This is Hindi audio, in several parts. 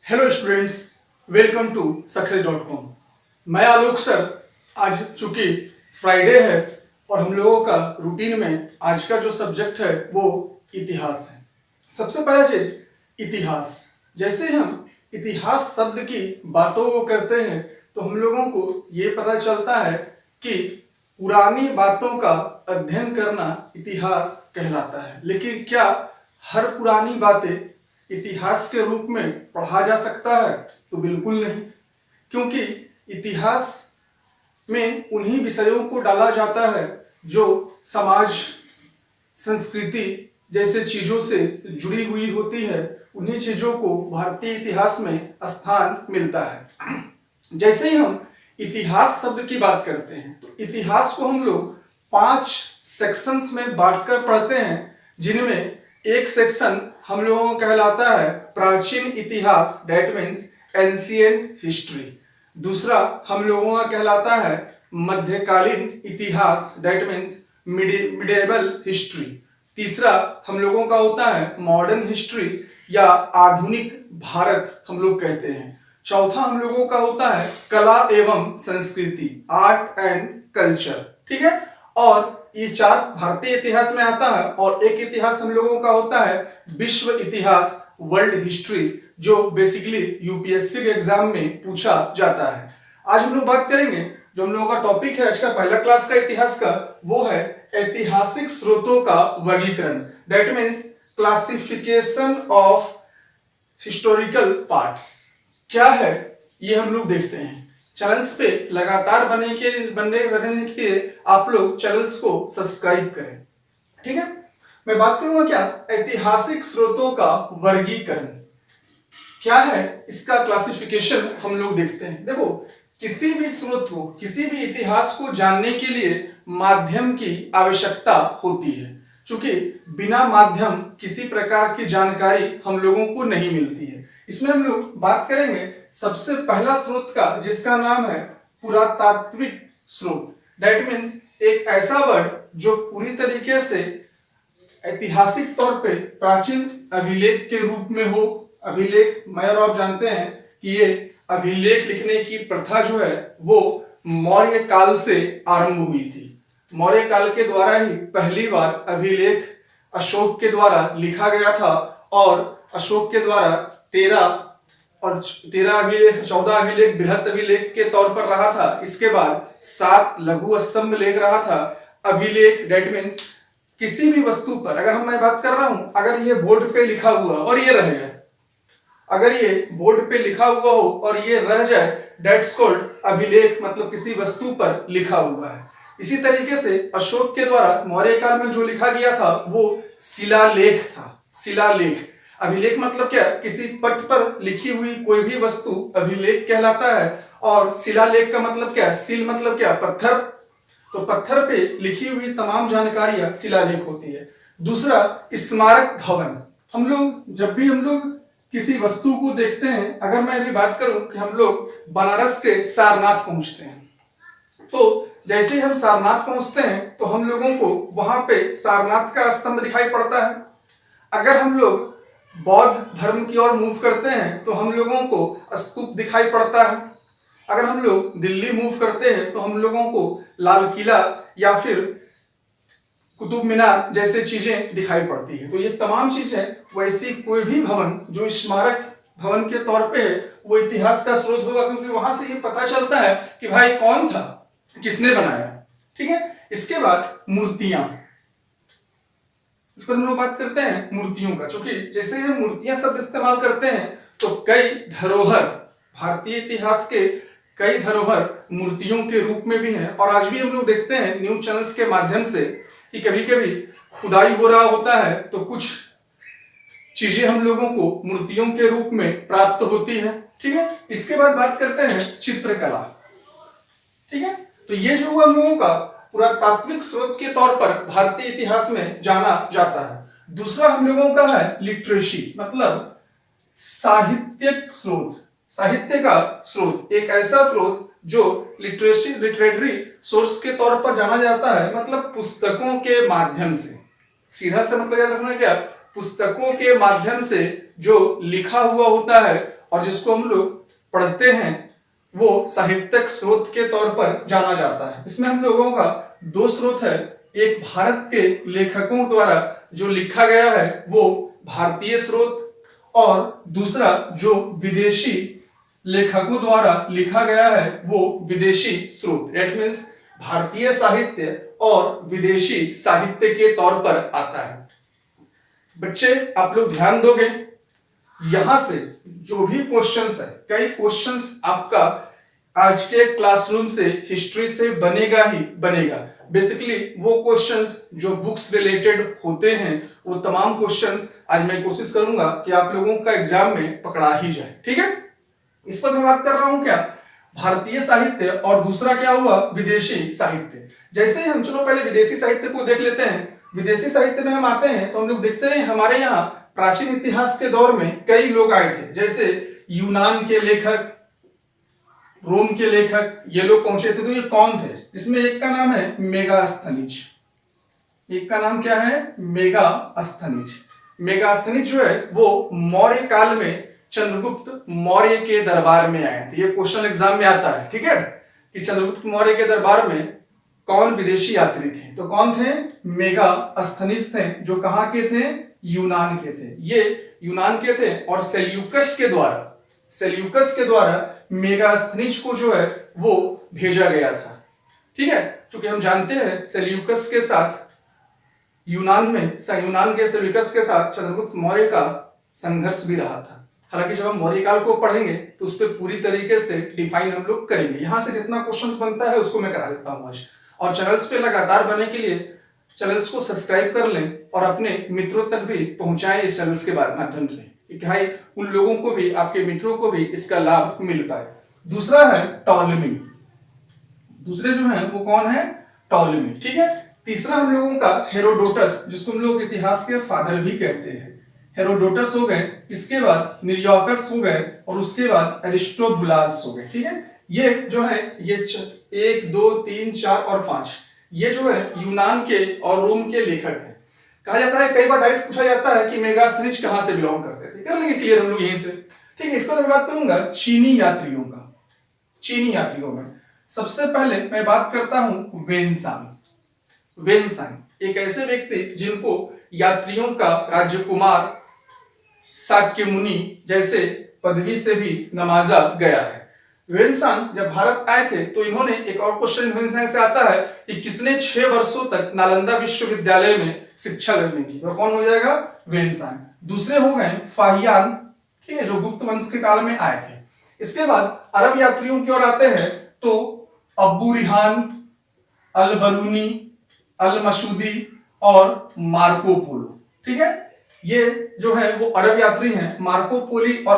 हेलो स्टूडेंट्स, वेलकम टू सक्सेस.com। मैं आलोक सर। आज चूंकि फ्राइडे है और हम लोगों का रूटीन में आज का जो सब्जेक्ट है वो इतिहास है। सबसे पहला चीज इतिहास। जैसे हम इतिहास शब्द की बातों को करते हैं तो हम लोगों को ये पता चलता है कि पुरानी बातों का अध्ययन करना इतिहास कहलाता है। लेकिन क्या हर पुरानी बातें इतिहास के रूप में पढ़ा जा सकता है? तो बिल्कुल नहीं, क्योंकि इतिहास में उन्हीं विषयों को डाला जाता है जो समाज, संस्कृति जैसे चीजों से जुड़ी हुई होती है। उन्हीं चीजों को भारतीय इतिहास में स्थान मिलता है। जैसे ही हम इतिहास शब्द की बात करते हैं तो इतिहास को हम लोग 5 सेक्शंस में बांटकर पढ़ते हैं, जिनमें एक सेक्शन हम लोगों को कहलाता है प्राचीन इतिहास, दैट मीन्स एंशिएंट हिस्ट्री। दूसरा हम लोगों का कहलाता है मध्यकालीन इतिहास, दैट मीन्स मिडिएबल हिस्ट्री। तीसरा हम लोगों का होता है मॉडर्न हिस्ट्री या आधुनिक भारत हम लोग कहते हैं। चौथा हम लोगों का होता है कला एवं संस्कृति, आर्ट एंड कल्चर। ठीक है, और ये 4 भारतीय इतिहास में आता है। और एक इतिहास हम लोगों का होता है विश्व इतिहास, वर्ल्ड हिस्ट्री, जो बेसिकली यूपीएससी के एग्जाम में पूछा जाता है। आज हम लोग बात करेंगे, जो हम लोगों का टॉपिक है आज का पहला क्लास का इतिहास का, वो है ऐतिहासिक स्रोतों का वर्गीकरण, that means classification of historical parts. क्या है ये हम लोग देखते हैं। चैनल्स पे लगातार बने रहने के लिए आप लोग चैनल्स को सब्सक्राइब करें। ठीक है, मैं बात करूंगा क्या ऐतिहासिक स्रोतों का वर्गीकरण क्या है, इसका क्लासिफिकेशन हम लोग देखते हैं। देखो, किसी भी स्रोत को, किसी भी इतिहास को जानने के लिए माध्यम की आवश्यकता होती है, क्योंकि बिना माध्यम किसी प्रकार की जानकारी हम लोगों को नहीं मिलती है। इसमें हम लोग बात करेंगे सबसे पहला स्रोत का, जिसका नाम है पुरातात्विक स्रोत, दैट मीन्स एक ऐसा वर्ड जो पूरी तरीके से ऐतिहासिक तौर पे प्राचीन अभिलेख के रूप में हो। अभिलेख मैं और आप जानते हैं कि ये अभिलेख लिखने की प्रथा जो है वो मौर्य काल से आरंभ हुई थी। मौर्य काल के द्वारा ही पहली बार अभिलेख अशोक के द्वारा लिखा गया था, और अशोक के द्वारा 13 अभिलेख, 14 अभिलेख बृहत अभिलेख के तौर पर रहा था। इसके बाद 7 लघु स्तंभ लेख रहा था। अभिलेख दैट मीन्स किसी भी वस्तु पर, अगर मैं बात कर रहा हूं, अगर ये बोर्ड पे लिखा हुआ और ये रह जाए, अगर ये बोर्ड पे लिखा हुआ हो और ये रह जाए, दैट्स कॉल्ड अभिलेख, मतलब किसी वस्तु पर लिखा हुआ है। इसी तरीके से अशोक के द्वारा मौर्य काल में जो लिखा गया था वो शिलालेख था। शिलालेख, अभिलेख मतलब क्या, किसी पट पर लिखी हुई कोई भी वस्तु अभिलेख कहलाता है। और शिलालेख का मतलब क्या, शिल मतलब क्या, पत्थर, तो पत्थर पे लिखी हुई तमाम जानकारियां शिलालेख होती है। दूसरा स्मारक धवन, हम लोग जब भी हम लोग किसी वस्तु को देखते हैं, अगर मैं अभी बात करूं कि हम लोग बनारस के सारनाथ पहुंचते हैं, तो जैसे ही हम सारनाथ पहुंचते हैं तो हम लोगों को वहां पे सारनाथ का स्तंभ दिखाई पड़ता है। अगर हम लोग बौद्ध धर्म की ओर मूव करते हैं तो हम लोगों को स्तूप दिखाई पड़ता है। अगर हम लोग दिल्ली मूव करते हैं तो हम लोगों को लाल किला या फिर कुतुब मीनार जैसे चीजें दिखाई पड़ती है। तो ये तमाम चीजें, वैसी कोई भी भवन जो स्मारक भवन के तौर पे है, वो इतिहास का स्रोत होगा, क्योंकि वहां से ये पता चलता है कि भाई कौन था, किसने बनाया। ठीक है, इसके बाद मूर्तियां, इस पर हम लोग बात करते हैं मूर्तियों का, क्योंकि जैसे हम मूर्तियां शब्द इस्तेमाल करते हैं तो कई धरोहर, भारतीय इतिहास के कई धरोहर मूर्तियों के रूप में भी हैं। और आज भी हम लोग देखते हैं न्यूज चैनल्स के माध्यम से कि कभी कभी खुदाई हो रहा होता है तो कुछ चीजें हम लोगों को मूर्तियों के रूप में प्राप्त होती है। ठीक है, इसके बाद बात करते हैं चित्रकला। ठीक है, तो ये जो हम लोगों का पुरातात्विक स्रोत के तौर पर भारतीय इतिहास में जाना जाता है। दूसरा हम लोगों का है लिटरेसी, मतलब साहित्यिक स्रोत, साहित्य का स्रोत, एक ऐसा स्रोत जो लिटरेरी सोर्स के तौर पर जाना जाता है, मतलब पुस्तकों के माध्यम से। सीधा सा मतलब याद रखना क्या, पुस्तकों के माध्यम से जो लिखा हुआ होता है और जिसको हम लोग पढ़ते हैं वो साहित्यिक स्रोत के तौर पर जाना जाता है। इसमें हम लोगों का दो स्रोत है, एक भारत के लेखकों द्वारा जो लिखा गया है वो भारतीय स्रोत, और दूसरा जो विदेशी लेखकों द्वारा लिखा गया है वो विदेशी स्रोत। दैट मीन्स भारतीय साहित्य और विदेशी साहित्य के तौर पर आता है। बच्चे आप लोग ध्यान दोगे, यहां से जो भी क्वेश्चंस है, कई क्वेश्चंस आपका आज के क्लासरूम से हिस्ट्री से बनेगा ही बनेगा। बेसिकली वो क्वेश्चंस जो बुक्स रिलेटेड होते हैं वो तमाम क्वेश्चंस आज मैं कोशिश करूंगा कि आप लोगों का एग्जाम में पकड़ा ही जाए। ठीक है, इस पर मैं बात कर रहा हूं क्या, भारतीय साहित्य और दूसरा क्या हुआ विदेशी साहित्य। जैसे हम चलो पहले विदेशी साहित्य को देख लेते हैं। विदेशी साहित्य में हम आते हैं तो हम लोग देखते हैं हमारे यहाँ प्राचीन इतिहास के दौर में कई लोग आए थे, जैसे यूनान के लेखक, रोम के लेखक, ये लोग पहुंचे थे। तो ये कौन थे, इसमें एक का नाम है मेगास्थनीज। एक का नाम क्या है, मेगास्थनीज। मेगास्थनीज जो है वो मौर्य काल में चंद्रगुप्त मौर्य के दरबार में आए थे। ये क्वेश्चन एग्जाम में आता है, ठीक है, कि चंद्रगुप्त मौर्य के दरबार में कौन विदेशी यात्री थे। तो कौन थे, मेगास्थनीज थे, जो कहां के थे, यूनान के थे। ये यूनान के थे और सेल्यूकस के द्वारा मेगास्थनीज को जो है वो भेजा गया था। ठीक है, क्योंकि हम जानते हैं सेल्यूकस के साथ यूनान के सेल्यूकस के साथ चंद्रगुप्त मौर्य का संघर्ष भी रहा था। हालांकि जब हम मौर्य काल को पढ़ेंगे तो उस पर पूरी तरीके से डिफाइन हम लोग करेंगे। यहां से जितना क्वेश्चंस बनता है उसको मैं करा देता हूं आज। और चैनल्स पे लगातार बनने के लिए चैनल्स को सब्सक्राइब कर लें और अपने मित्रों तक भी पहुंचाएं इस चैनल्स के माध्यम से, कि भाई उन लोगों को भी, आपके मित्रों को भी इसका लाभ मिल पाए। दूसरा है टॉलेमी। दूसरे जो है वो कौन है, टॉलेमी। ठीक है, तीसरा हम लोगों का हेरोडोटस, जिसको हम लोग इतिहास के फादर भी कहते हैं। हेरोडोटस हो गए, इसके बाद निरियाकस हो गए और उसके बाद एरिस्टोबुलास हो गए। ठीक है, ये जो है ये 1 2 3 4 और 5 ये जो है यूनान के और रोम के लेखक हैं। कहा जाता है, कई बार डायरेक्ट पूछा जाता है कि मेगास्थनीज कहां से बिलोंग करते थे। कर लेंगे क्लियर हम लोग यहीं से। ठीक है, इस पर मैं बात करूंगा चीनी यात्रियों का। चीनी यात्रियों में सबसे पहले मैं बात करता हूं वेनसांग, एक ऐसे व्यक्ति जिनको यात्रियों का राजकुमार, शाक्य मुनि जैसे पदवी से भी नवाजा गया है। वेनसांग जब भारत आए थे तो इन्होंने, एक और क्वेश्चन वेनसांग से आता है कि किसने 6 वर्षों तक नालंदा विश्वविद्यालय में शिक्षा ग्रहण की। तो कौन हो जाएगा, वेनसांग। दूसरे हो गए फाहियान, ठीक है, जो गुप्त वंश के काल में आए थे। इसके बाद अरब यात्रियों की ओर आते हैं तो अबू रिहान, अल बरूनी, अल मसूदी और मार्को पोलो। ठीक है, ये जो है वो अरब यात्री हैं। मार्को पोली और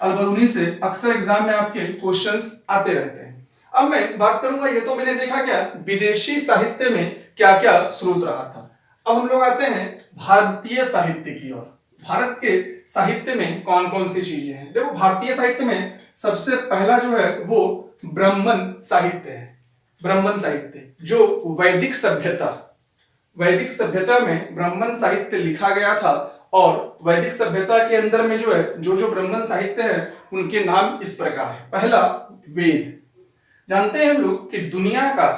अल बरूनी से अक्सर एग्जाम में आपके क्वेश्चंस आते रहते हैं। अब मैं बात करूंगा, ये तो मैंने देखा क्या विदेशी साहित्य में क्या क्या स्रोत रहा था। अब हम लोग आते हैं भारतीय साहित्य की ओर। भारत के साहित्य में कौन कौन सी चीजें हैं। देखो, भारतीय साहित्य में सबसे पहला जो है वो ब्राह्मण साहित्य है। ब्राह्मण साहित्य जो वैदिक सभ्यता में ब्राह्मण साहित्य लिखा गया था। और वैदिक सभ्यता के अंदर में जो है जो ब्राह्मण साहित्य है उनके नाम इस प्रकार है। पहला वेद। जानते हैं हम लोग कि दुनिया का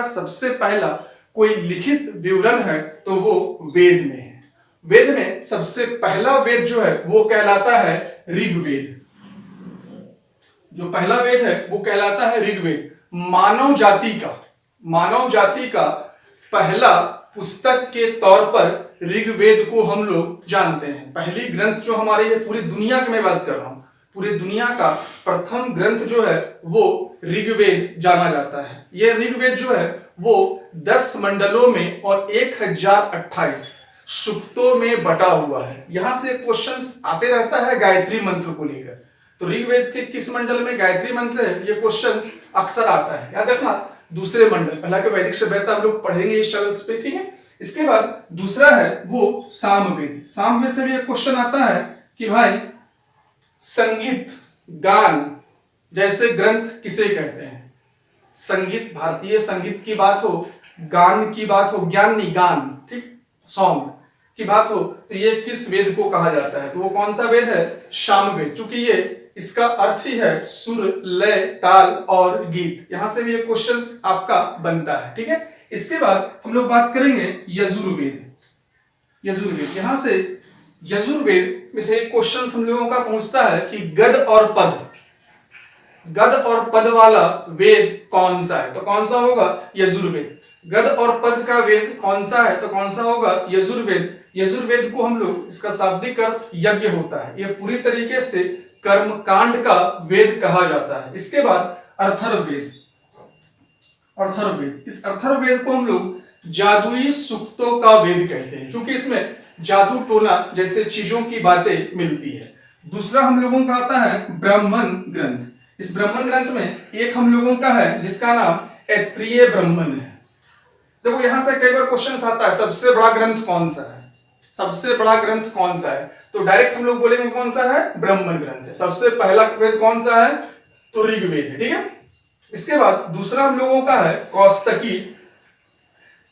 सबसे पहला कोई लिखित विवरण है तो वो वेद में है। वेद में सबसे पहला वेद जो है वो कहलाता है ऋग्वेद। जो पहला वेद है वो कहलाता है ऋग्वेद। मानव जाति का पहला पुस्तक के तौर पर ऋग्वेद को हम लोग जानते हैं। पहली ग्रंथ जो हमारे, ये पूरी दुनिया की मैं बात कर रहा हूं, पूरी दुनिया का प्रथम ग्रंथ जो है वो ऋग्वेद जाना जाता है। ये ऋग्वेद जो है वो 10 मंडलों में और 1028 सूक्तों में बटा हुआ है। यहां से क्वेश्चंस आते रहता है गायत्री मंत्र को लेकर। तो ऋग्वेद के किस मंडल में गायत्री मंत्र है, ये क्वेश्चंस अक्सर आता है। याद रखना, दूसरे मंडल। पहला के वैदिक सभ्यता हम लोग पढ़ेंगे इस चैनल्स पे, ठीक है। इसके बाद दूसरा है वो सामवेद। सामवेद से भी एक क्वेश्चन आता है कि भाई संगीत, गान जैसे ग्रंथ किसे कहते हैं। संगीत, भारतीय संगीत की बात हो, गान की बात हो, ज्ञान नहीं गान, ठीक, सॉन्ग, की बात हो तो ये किस वेद को कहा जाता है, तो वो कौन सा वेद है, सामवेद। चूंकि ये इसका अर्थ ही है सुर, लय, ताल और गीत। यहां से भी ये क्वेश्चन आपका बनता है, ठीक है। इसके बाद हम लोग बात करेंगे यजुर्वेद। यजुर्वेद, यहां से यजुर्वेद में से एक क्वेश्चन हम लोगों का पूछता है कि गद और पद, गद और पद वाला वेद कौन सा है, तो कौन सा होगा, यजुर्वेद। गद और पद का वेद कौन सा है, तो कौन सा होगा, यजुर्वेद। यजुर्वेद को हम लोग, इसका शाब्दिक अर्थ यज्ञ होता है, यह पूरी तरीके से कर्म कांड का वेद कहा जाता है। इसके बाद अर्थर्ववेद। अर्थर्ववेद, इस अर्थर्ववेद को हम लोग जादुई सूक्तों का वेद कहते हैं, क्योंकि इसमें जादू टोना जैसे चीजों की बातें मिलती है। दूसरा हम लोगों का आता है ब्राह्मण ग्रंथ। इस ब्राह्मण ग्रंथ में एक हम लोगों का है जिसका नाम ऐत्रेय ब्राह्मण है। देखो यहां से कई बार क्वेश्चन आता है सबसे बड़ा ग्रंथ कौन सा है, सबसे बड़ा ग्रंथ कौन सा है, तो डायरेक्ट हम लोग बोलेंगे कौन सा है, ब्राह्मण ग्रंथ है। सबसे पहला वेद कौन सा है, तो ऋग्वेद है, ठीक है। इसके बाद दूसरा हम लोगों का है कौस्तकी,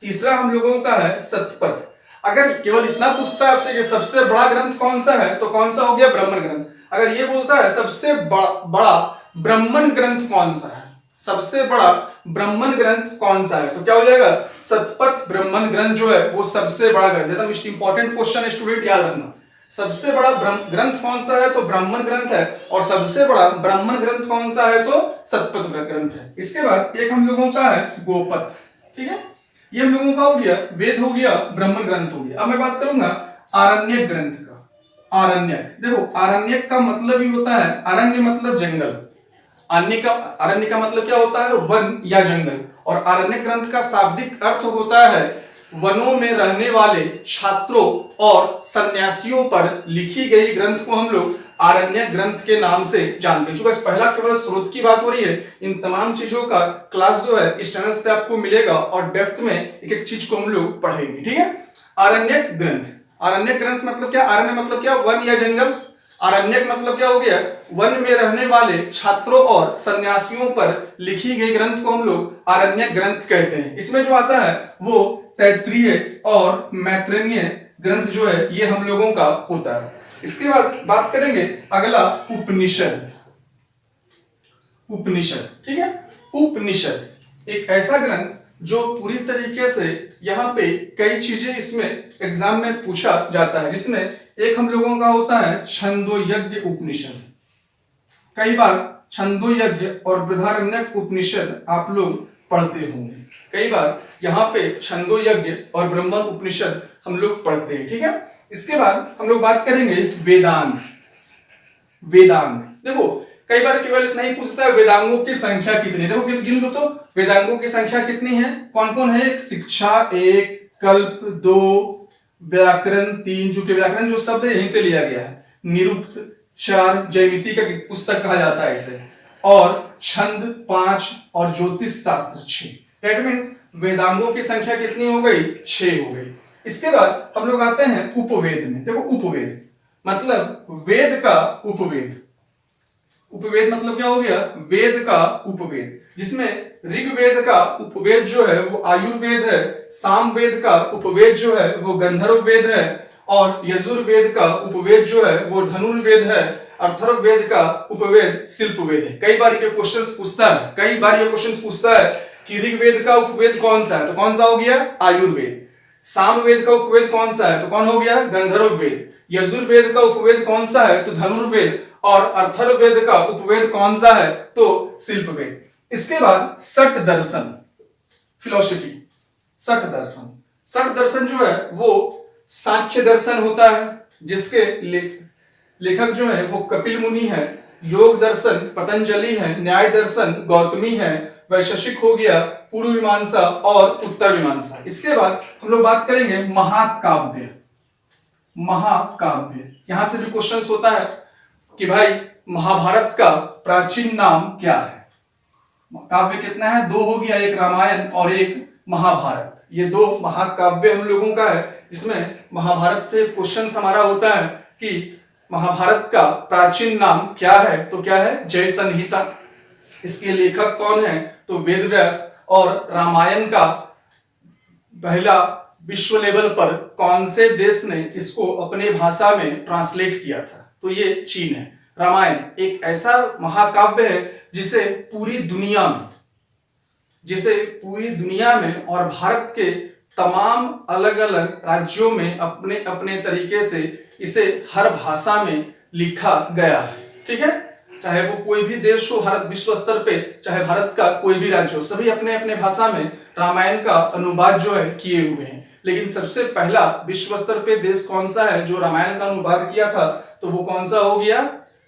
तीसरा हम लोगों का है शतपथ। अगर केवल इतना पूछता है आपसे कि सबसे बड़ा ग्रंथ कौन सा है, तो कौन सा हो गया, ब्राह्मण ग्रंथ। अगर ये बोलता है सबसे बड़ा ब्राह्मण ग्रंथ कौन सा है, सबसे बड़ा ब्राह्मण ग्रंथ कौन सा है, तो क्या हो जाएगा, शतपथ ब्राह्मण ग्रंथ जो है वो सबसे बड़ा ग्रंथ है। मोस्ट इंपॉर्टेंट क्वेश्चन है स्टूडेंट, याद रखना। सबसे बड़ा ग्रंथ कौन सा है, तो ब्राह्मण ग्रंथ है, और सबसे बड़ा ब्राह्मण ग्रंथ कौन सा है, तो शतपथ ग्रंथ है। इसके बाद एक हम लोगों का है गोपथ, ठीक है। ये हम लोगों का हो गया वेद, हो गया ब्राह्मण ग्रंथ हो गया। अब मैं बात करूंगा आरण्यक ग्रंथ का। आरण्यक, देखो आरण्यक का मतलब ही होता है, अरण्य मतलब जंगल, अरण्य का मतलब क्या होता है, वन या जंगल। और आरण्यक ग्रंथ का शाब्दिक अर्थ होता है वनों में रहने वाले छात्रों और सन्यासियों पर लिखी गई ग्रंथ को हम लोग आरण्यक ग्रंथ के नाम से जानते हैं। चूंकि पहला केवल स्रोत की बात हो रही है, इन तमाम चीजों का क्लास जो है इस चैनल से आपको मिलेगा और डेप्थ में एक एक चीज को हम लोग पढ़ेंगे, ठीक है। आरण्यक ग्रंथ, आरण्यक ग्रंथ मतलब क्या, आरण्य मतलब क्या, वन या जंगल। आरण्यक मतलब क्या हो गया, वन में रहने वाले छात्रों और सन्यासियों पर लिखी गई ग्रंथ को हम लोग आरण्यक ग्रंथ कहते हैं। इसमें जो आता है वो तैत्तिरीय और मैत्रेयी ग्रंथ जो है ये हम लोगों का होता है। इसके बाद बात करेंगे अगला उपनिषद। उपनिषद, ठीक है। उपनिषद एक ऐसा ग्रंथ जो पूरी तरीके से यहाँ पे कई चीजें इसमें एग्जाम में पूछा जाता है, जिसमें एक हम लोगों का होता है छंदोयज्ञ उपनिषद। कई बार छंदोयज्ञ और बृहदारण्यक उपनिषद आप लोग पढ़ते होंगे, कई बार यहाँ पे छंदोयज्ञ और ब्रह्मण उपनिषद हम लोग पढ़ते हैं, ठीक है। इसके बाद हम लोग बात करेंगे वेदांग। वेदांग, देखो कई बार केवल इतना ही पूछता है वेदांगों की संख्या कितनी, देखो गिन लो तो वेदांगों की संख्या कितनी है, कौन कौन है, एक शिक्षा, एक कल्प, दो व्याकरण, तीन, जो कि व्याकरण जो शब्द है यहीं से लिया गया है, निरुक्त, चार, जयमिति का पुस्तक कहा जाता है इसे, और छंद 5 और ज्योतिष शास्त्र 6। दैट मींस वेदांगों की संख्या कितनी हो गई, 6 हो गई। इसके बाद हम लोग आते हैं उपवेद में। देखो उपवेद मतलब वेद का उपवेद। उपवेद मतलब क्या हो गया, वेद का उपवेद, जिसमें ऋग्वेद का उपवेद जो है वो आयुर्वेद है, सामवेद का उपवेद जो है वो गंधर्व वेद है, और यजुर्वेद का उपवेद जो है वो धनुर्वेद है, अथर्ववेद का उपवेद शिल्पवेद है। कई बार ये क्वेश्चंस पूछता है, कई बार ये क्वेश्चंस पूछता है कि ऋग्वेद का उपवेद कौन सा है, तो कौन सा हो गया, आयुर्वेद। सामवेद का उपवेद कौन सा है, तो कौन हो गया, गंधर्व वेद। यजुर्वेद का उपवेद कौन सा है, तो धनुर्वेद। और अथर्ववेद का उपवेद कौन सा है, तो शिल्पवेद। इसके बाद सठ दर्शन, फिलोसफी, सठ दर्शन। सठ दर्शन जो है वो सांख्य दर्शन होता है, जिसके लेखक जो है वो कपिल मुनि है, योग दर्शन पतंजलि है, न्याय दर्शन गौतमी है, वैशेषिक हो गया पूर्व मीमांसा और उत्तर मीमांसा। इसके बाद हम लोग बात करेंगे महाकाव्य। महाकाव्य, यहां से भी क्वेश्चंस होता है कि भाई महाभारत का प्राचीन नाम क्या है। काव्य कितना है, 2 हो गया, एक रामायण और एक महाभारत। ये 2 महाकाव्य हम लोगों का है, जिसमें महाभारत से क्वेश्चन हमारा होता है कि महाभारत का प्राचीन नाम क्या है, तो क्या है, जय संहिता। इसके लेखक कौन है, तो वेद व्यास। और रामायण का पहला विश्व लेवल पर कौन से देश ने इसको अपने भाषा में ट्रांसलेट किया था? तो ये चीन है। रामायण एक ऐसा महाकाव्य है जिसे पूरी दुनिया में और भारत के तमाम अलग अलग राज्यों में अपने अपने तरीके से इसे हर भाषा में लिखा गया है। ठीक है, चाहे वो कोई भी देश हो भारत विश्व स्तर पे, चाहे भारत का कोई भी राज्य हो, सभी अपने अपने भाषा में रामायण का अनुवाद जो है किए हुए हैं। लेकिन सबसे पहला विश्व स्तर पे देश कौन सा है जो रामायण का अनुवाद किया था? तो वो कौन सा हो गया?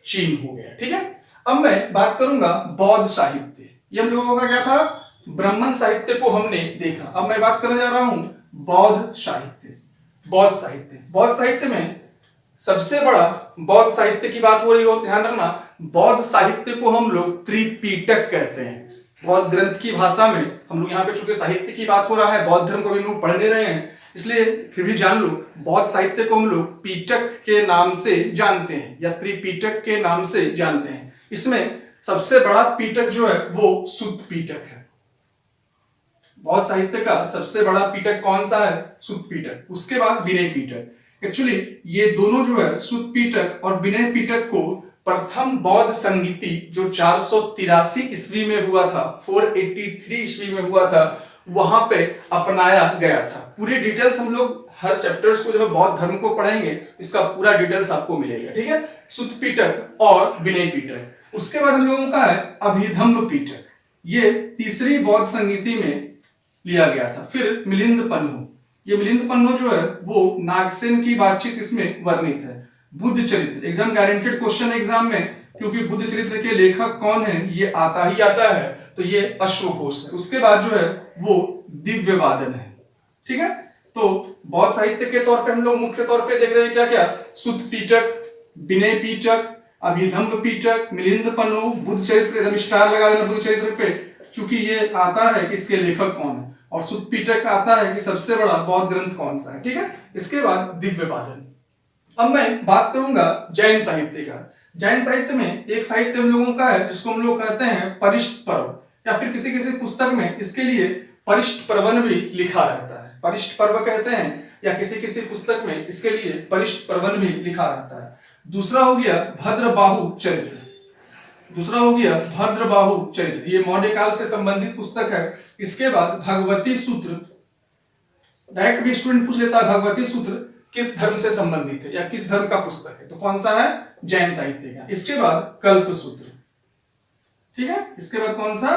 चीन हो गया। ठीक है, अब मैं बात करूंगा बौद्ध साहित्य। ये हम लोगों का क्या था? ब्राह्मण साहित्य को हमने देखा। अब मैं बात करने जा रहा हूं बौद्ध साहित्य। बौद्ध साहित्य में सबसे बड़ा बौद्ध साहित्य की बात हो रही हो, ध्यान रखना, बौद्ध साहित्य को हम लोग त्रिपिटक कहते हैं। बौद्ध ग्रंथ की भाषा में हम लोग यहाँ पे चूंकि साहित्य की बात हो रहा है, बौद्ध धर्म को भी लोग पढ़ने रहे हैं, इसलिए फिर भी जान लो बौद्ध साहित्य को हम लोग पीटक के नाम से जानते हैं या त्रिपिटक के नाम से जानते हैं। इसमें सबसे बड़ा पीटक जो है वो सुत्त पीटक है। बौद्ध साहित्य का सबसे बड़ा पीटक कौन सा है? सुत्त पीटक। उसके बाद विनय पीटक। एक्चुअली ये दोनों जो है सुत्त पीटक और विनय पीटक को प्रथम बौद्ध संगीति जो 483 ईस्वी में हुआ था, 483 ईस्वी में हुआ था, वहां पे अपनाया गया था। पूरी डिटेल्स हम लोग हर चैप्टर्स को जब बौद्ध धर्म को पढ़ेंगे इसका पूरा डिटेल्स आपको मिलेगा। ठीक है, सुत्त पीटक और विनय पीटक। उसके बाद हम लोगों का है अभिधम्म पीटक। ये तीसरी बौद्ध संगीति में लिया गया था। फिर मिलिंद पन्नु। ये मिलिंद पन्नु जो है वो नागसेन की बातचीत इसमें वर्णित है। बुद्ध चरित्र एकदम गारंटेड क्वेश्चन है एग्जाम में, क्योंकि बुद्ध चरित्र के लेखक कौन है ये आता ही आता है, तो ये अश्वघोष है। उसके बाद जो है वो दिव्य वादन है। ठीक है, तो बौद्ध साहित्य के तौर पे हम लोग मुख्य तौर पे देख रहे हैं क्या क्या? सुत्त पीटक, विनय पीटक, अभिधम्म पीटक, मिलिंद पन्नु, बुद्ध चरित्र, एकदम स्टार लगा देना बुद्ध चरित्र पे, चूंकि ये आता है कि इसके लेखक कौन है, और सुत्त पीटक आता है कि सबसे बड़ा बौद्ध ग्रंथ कौन सा है। ठीक है, इसके बाद दिव्य वादन। अब मैं बात करूंगा जैन साहित्य का। जैन साहित्य में एक साहित्य हम लोगों का है जिसको हम लोग कहते हैं परिष्ट पर्व, या फिर किसी किसी पुस्तक में इसके लिए परिष्ट पर्वन भी लिखा रहता है। परिष्ट पर्व कहते हैं, या किसी किसी पुस्तक में इसके लिए परिष्ट पर्वन भी लिखा रहता है। दूसरा हो गया भद्रबाहु चरित्र। ये मौर्य काल से संबंधित पुस्तक है। इसके बाद भगवती सूत्र। डायरेक्ट भी स्टूडेंट पूछ लेता है भगवती सूत्र किस धर्म से संबंधित है या किस धर्म का पुस्तक है, तो कौन सा है? जैन साहित्य का। इसके बाद कल्प सूत्र। ठीक है, इसके बाद कौन सा?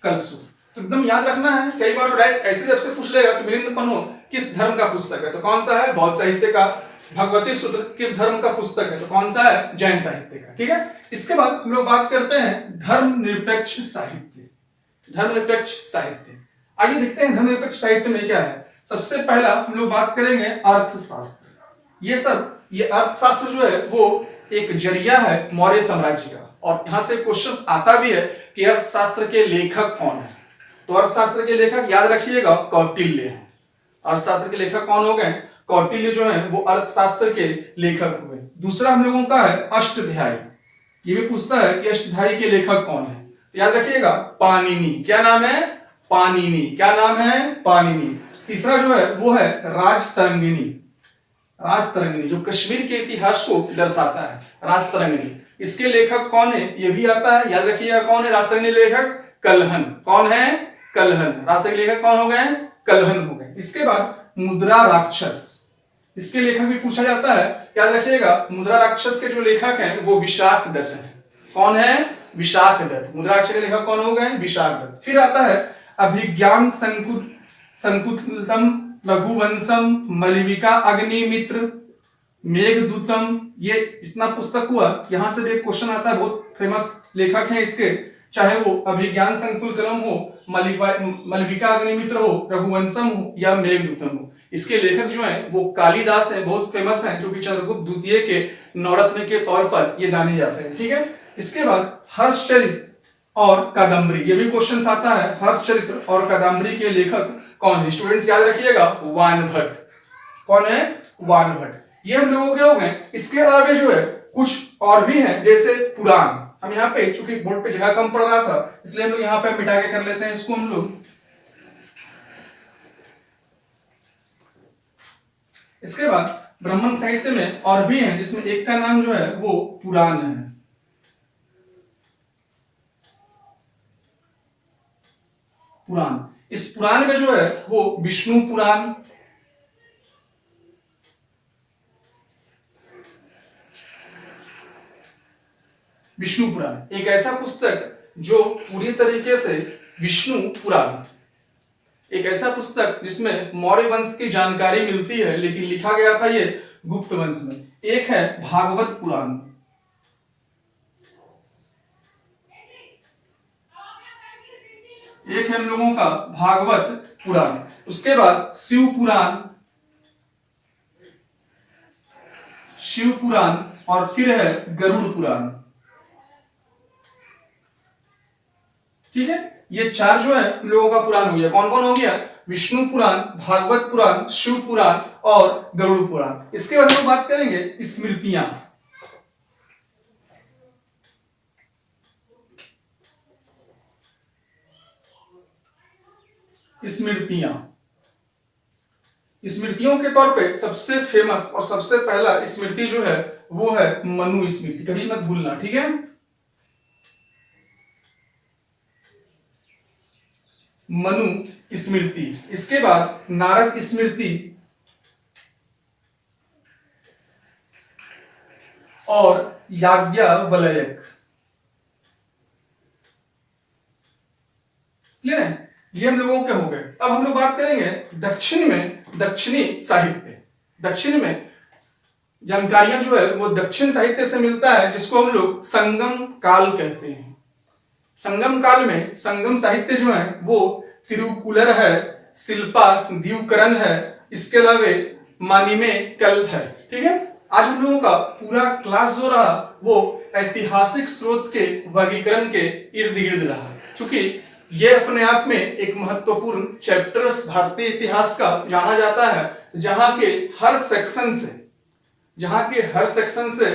कल्प सूत्र। तो एकदम याद रखना है, कई बार डायरेक्ट ऐसे जब से पूछ लेगा कि मिलिंद पन्नु किस धर्म का पुस्तक है, तो कौन सा है? बौद्ध साहित्य का। भगवती सूत्र किस धर्म का पुस्तक है, तो कौन सा है? जैन साहित्य का। ठीक है, इसके बाद हम लोग बात करते हैं धर्मनिरपेक्ष साहित्य। आइए देखते हैं धर्मनिरपेक्ष साहित्य में क्या है। सबसे पहला हम लोग बात करेंगे अर्थशास्त्र। ये अर्थशास्त्र जो है वो एक जरिया है मौर्य साम्राज्य का, और यहां से क्वेश्चन आता भी है कि अर्थशास्त्र के लेखक कौन है। तो अर्थशास्त्र के लेखक याद रखिएगा कौटिल्य है। अर्थशास्त्र के लेखक कौन हो गए? कौटिल्य जो है वो अर्थशास्त्र के लेखक हुए। दूसरा हम लोगों का है अष्टाध्यायी। ये भी पूछता है कि अष्टाध्यायी के लेखक कौन है, तो याद रखिएगा पाणिनि। क्या नाम है? पाणिनि। तीसरा जो है वो है राजतरंगिणी, जो कश्मीर के इतिहास को दर्शाता है। राजतरंगिणी, इसके लेखक कौन है ये भी आता है, याद रखिएगा कौन है राजतरंगिणी लेखक? कल्हन। कौन है? कल्हन। राजतरंगिणी लेखक कौन हो गए? कल्हन हो गए। इसके बाद मुद्रा राक्षस, इसके लेखक भी पूछा जाता है, याद रखिएगा मुद्रा राक्षस के जो लेखक हैं वो विशाख दत्त है। कौन है? विशाख दत्त। मुद्रा राक्षस के लेखक कौन हो गए? विशाख दत्त। फिर आता है अभिज्ञान संकुलितम, रघुवंशम, मलविका अग्निमित्र, मेघदूतम। ये जितना पुस्तक हुआ यहां से भी एक क्वेश्चन आता है, बहुत फेमस लेखक हैं इसके, चाहे वो अभिज्ञान संकुलितम हो, मलविका अग्निमित्र हो, रघुवंशम हो या मेघदूतम हो। इसके लेखक जो हैं वो कालिदास हैं, बहुत फेमस हैं, जो कि चंद्रगुप्त द्वितीय के नवरत्न के तौर पर ये जाने जाते हैं। ठीक है, इसके बाद हर्षचरित और कादम्बरी, ये भी क्वेश्चन आता है, हर्षचरित्र और कादम्बरी के लेखक कौन है? स्टूडेंट्स याद रखिएगा वान भट्ट। कौन है? वान भट्ट। ये हम लोगों के हो गए। इसके अलावा जो है कुछ और भी हैं, जैसे पुराण। हम यहाँ पे चूंकि बोर्ड पे जगह कम पड़ रहा था इसलिए हम लोग यहाँ पे मिटा के कर लेते हैं इसको हम लोग। इसके बाद ब्राह्मण साहित्य में और भी हैं, जिसमें एक का नाम जो है वो पुराण है। पुराण, इस पुराण में जो है वो विष्णु पुराण, विष्णु पुराण एक ऐसा पुस्तक जो पूरी तरीके से विष्णु पुराण, एक ऐसा पुस्तक जिसमें मौर्य वंश की जानकारी मिलती है, लेकिन लिखा गया था ये गुप्त वंश में। एक है भागवत पुराण, एक है हम लोगों का भागवत पुराण। उसके बाद शिव पुराण, शिव पुराण, और फिर है गरुड़ पुराण। ठीक है, ये चार जो है हम लोगों का पुराण हो गया। कौन कौन हो गया? विष्णु पुराण, भागवत पुराण, शिव पुराण और गरुड़ पुराण। इसके बाद हम बात करेंगे स्मृतियां। स्मृतियां, स्मृतियों के तौर पे सबसे फेमस और सबसे पहला स्मृति जो है वो है मनु स्मृति, कभी मत भूलना। ठीक है, मनु स्मृति। इसके बाद नारद स्मृति और याज्ञवल्क्य। क्लियर है? ये हम लोगों के हो गए। अब हम लोग बात करेंगे दक्षिण में, दक्षिणी साहित्य। दक्षिण में जानकारियां जो है वो दक्षिण साहित्य से मिलता है, जिसको हम लोग संगम काल कहते हैं। संगम काल में संगम साहित्य जो है वो तिरुकुलर है, शिल्पा द्विकरण है, इसके अलावा मानिमे कल है। ठीक है, आज हम लोगों का पूरा क्लास जो रहा वो ऐतिहासिक स्रोत के वर्गीकरण के इर्द गिर्द रहा, क्योंकि ये अपने आप में एक महत्वपूर्ण चैप्टर्स भारतीय इतिहास का जाना जाता है, जहां के हर सेक्शन से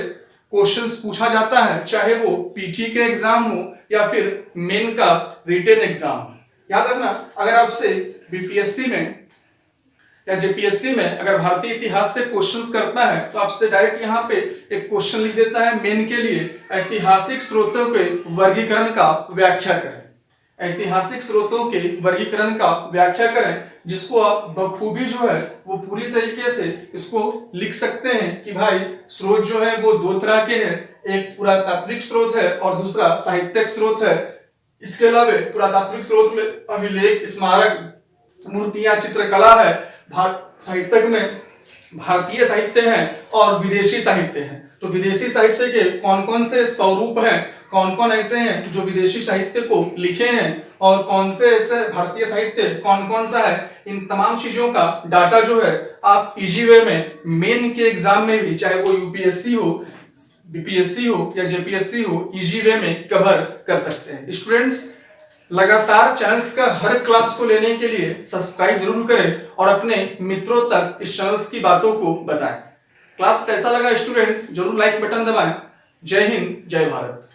क्वेश्चंस पूछा जाता है, चाहे वो पीटी के एग्जाम हो या फिर मेन का रिटन एग्जाम हो। याद रखना, अगर आपसे बीपीएससी में या जेपीएससी में अगर भारतीय इतिहास से क्वेश्चंस करता है तो आपसे डायरेक्ट यहाँ पे एक क्वेश्चन लिख देता है मेन के लिए, ऐतिहासिक स्रोतों के वर्गीकरण का व्याख्या करें। ऐतिहासिक स्रोतों के वर्गीकरण का व्याख्या करें, जिसको आप बखूबी जो है वो पूरी तरीके से इसको लिख सकते हैं कि भाई स्रोत जो है वो दो तरह के हैं, एक पुरातात्विक स्रोत है और दूसरा साहित्यिक स्रोत है। इसके अलावा पुरातात्विक स्रोत में अभिलेख, स्मारक, मूर्तियां, चित्रकला है। साहित्यिक में भारतीय साहित्य है और विदेशी साहित्य है। तो विदेशी साहित्य के कौन कौन से स्वरूप हैं, कौन कौन ऐसे हैं जो विदेशी साहित्य को लिखे हैं, और कौन से ऐसे भारतीय साहित्य कौन कौन सा है, इन तमाम चीजों का डाटा जो है आप इजी वे में मेन के एग्जाम में भी, चाहे वो यूपीएससी हो, बीपीएससी हो या जेपीएससी हो, इजी वे में कवर कर सकते हैं। स्टूडेंट्स, लगातार चैनल्स का हर क्लास को लेने के लिए सब्सक्राइब जरूर करें और अपने मित्रों तक इस चैनल्स की बातों को बताएं। क्लास कैसा लगा स्टूडेंट, जरूर लाइक बटन दबाएं। जय हिंद, जय भारत।